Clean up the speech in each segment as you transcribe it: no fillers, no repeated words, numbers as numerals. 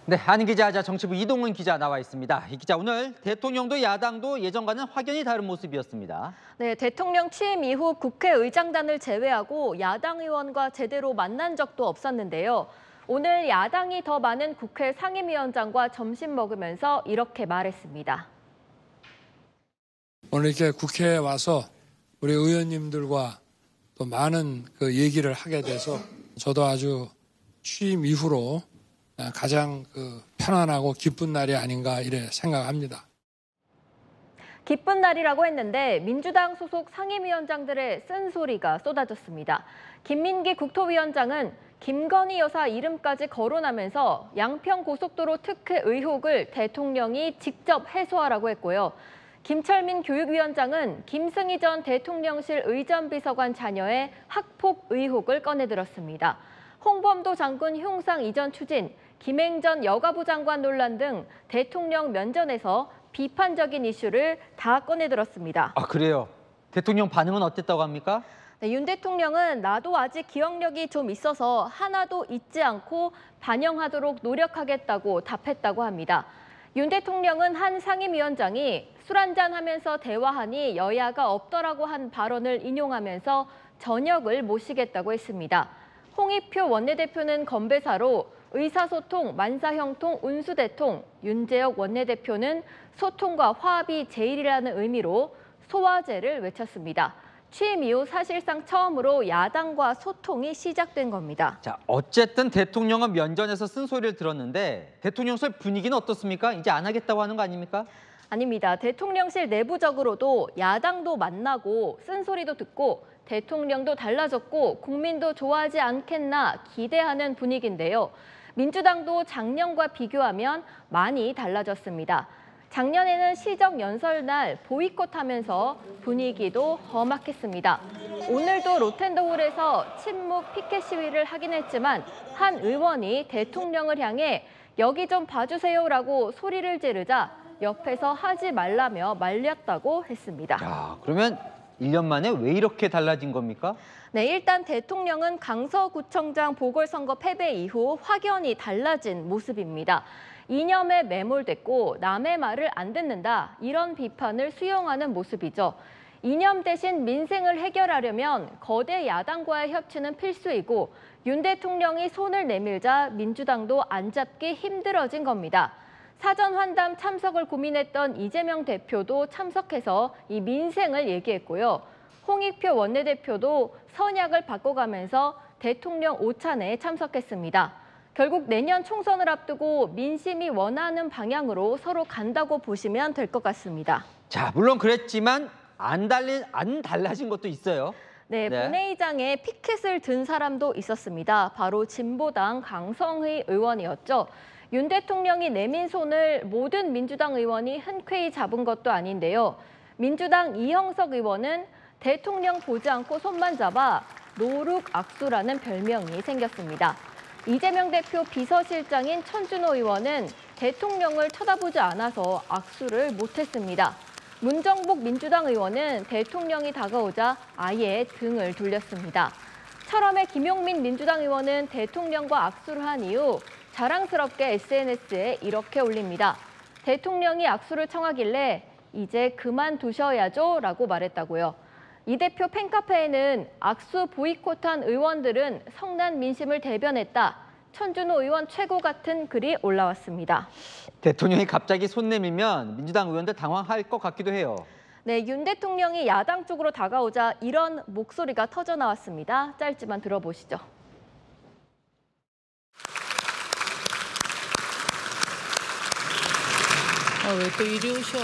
네, 한인 기자하자 정치부 이동훈 기자 나와 있습니다. 이 기자, 오늘 대통령도 야당도 예전과는 확연히 다른 모습이었습니다. 네, 대통령 취임 이후 국회의장단을 제외하고 야당 의원과 제대로 만난 적도 없었는데요. 오늘 야당이 더 많은 국회 상임위원장과 점심 먹으면서 이렇게 말했습니다. 오늘 이렇게 국회에 와서 우리 의원님들과 또 많은 얘기를 하게 돼서 저도 아주 취임 이후로 가장 편안하고 기쁜 날이 아닌가 이래 생각합니다. 기쁜 날이라고 했는데 민주당 소속 상임위원장들의 쓴소리가 쏟아졌습니다. 김민기 국토위원장은 김건희 여사 이름까지 거론하면서 양평고속도로 특혜 의혹을 대통령이 직접 해소하라고 했고요. 김철민 교육위원장은 김승희 전 대통령실 의전비서관 자녀의 학폭 의혹을 꺼내들었습니다. 홍범도 장군 흉상 이전 추진, 김행전 여가부 장관 논란 등 대통령 면전에서 비판적인 이슈를 다 꺼내들었습니다. 아, 그래요? 대통령 반응은 어땠다고 합니까? 네, 윤 대통령은 나도 아직 기억력이 좀 있어서 하나도 잊지 않고 반영하도록 노력하겠다고 답했다고 합니다. 윤 대통령은 한 상임위원장이 술 한잔 하면서 대화하니 여야가 없더라고 한 발언을 인용하면서 저녁을 모시겠다고 했습니다. 홍익표 원내대표는 건배사로 의사소통, 만사형통, 운수대통, 윤재혁 원내대표는 소통과 화합이 제일이라는 의미로 소화제를 외쳤습니다. 취임 이후 사실상 처음으로 야당과 소통이 시작된 겁니다. 자, 어쨌든 대통령은 면전에서 쓴소리를 들었는데 대통령실 분위기는 어떻습니까? 이제 안 하겠다고 하는 거 아닙니까? 아닙니다. 대통령실 내부적으로도 야당도 만나고 쓴소리도 듣고 대통령도 달라졌고 국민도 좋아하지 않겠나 기대하는 분위기인데요. 민주당도 작년과 비교하면 많이 달라졌습니다. 작년에는 시정 연설날 보이콧하면서 분위기도 험악했습니다. 오늘도 로텐더홀에서 침묵 피켓 시위를 하긴 했지만 한 의원이 대통령을 향해 여기 좀 봐주세요라고 소리를 지르자 옆에서 하지 말라며 말렸다고 했습니다. 야, 그러면 1년 만에 왜 이렇게 달라진 겁니까? 네, 일단 대통령은 강서구청장 보궐선거 패배 이후 확연히 달라진 모습입니다. 이념에 매몰됐고 남의 말을 안 듣는다, 이런 비판을 수용하는 모습이죠. 이념 대신 민생을 해결하려면 거대 야당과의 협치는 필수이고 윤 대통령이 손을 내밀자 민주당도 안 잡기 힘들어진 겁니다. 사전 환담 참석을 고민했던 이재명 대표도 참석해서 이 민생을 얘기했고요. 홍익표 원내대표도 선약을 바꿔가면서 대통령 오찬에 참석했습니다. 결국 내년 총선을 앞두고 민심이 원하는 방향으로 서로 간다고 보시면 될 것 같습니다. 자, 물론 그랬지만 안 달라진 것도 있어요. 네, 본회의장에 피켓을 든 사람도 있었습니다. 바로 진보당 강성희 의원이었죠. 윤 대통령이 내민 손을 모든 민주당 의원이 흔쾌히 잡은 것도 아닌데요. 민주당 이형석 의원은 대통령 보지 않고 손만 잡아 노룩 악수라는 별명이 생겼습니다. 이재명 대표 비서실장인 천준호 의원은 대통령을 쳐다보지 않아서 악수를 못했습니다. 문정복 민주당 의원은 대통령이 다가오자 아예 등을 돌렸습니다. 철험의 김용민 민주당 의원은 대통령과 악수를 한 이후 자랑스럽게 SNS에 이렇게 올립니다. 대통령이 악수를 청하길래 이제 그만두셔야죠 라고 말했다고요. 이 대표 팬카페에는 악수 보이콧한 의원들은 성난 민심을 대변했다, 천준호 의원 최고 같은 글이 올라왔습니다. 대통령이 갑자기 손 내밀면 민주당 의원들 당황할 것 같기도 해요. 네, 윤 대통령이 야당 쪽으로 다가오자 이런 목소리가 터져 나왔습니다. 짧지만 들어보시죠. 아, 왜 또 이리 오셔?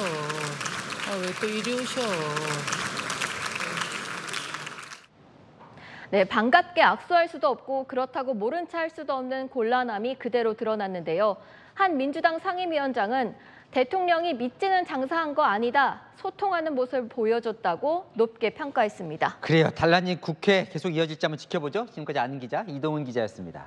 왜 또 이리 오셔? 네, 반갑게 악수할 수도 없고 그렇다고 모른 체 할 수도 없는 곤란함이 그대로 드러났는데요. 한 민주당 상임위원장은 대통령이 믿지는 장사한 거 아니다, 소통하는 모습을 보여줬다고 높게 평가했습니다. 그래요. 단란히 국회 계속 이어질지 한번 지켜보죠. 지금까지 아는 기자 이동훈 기자였습니다.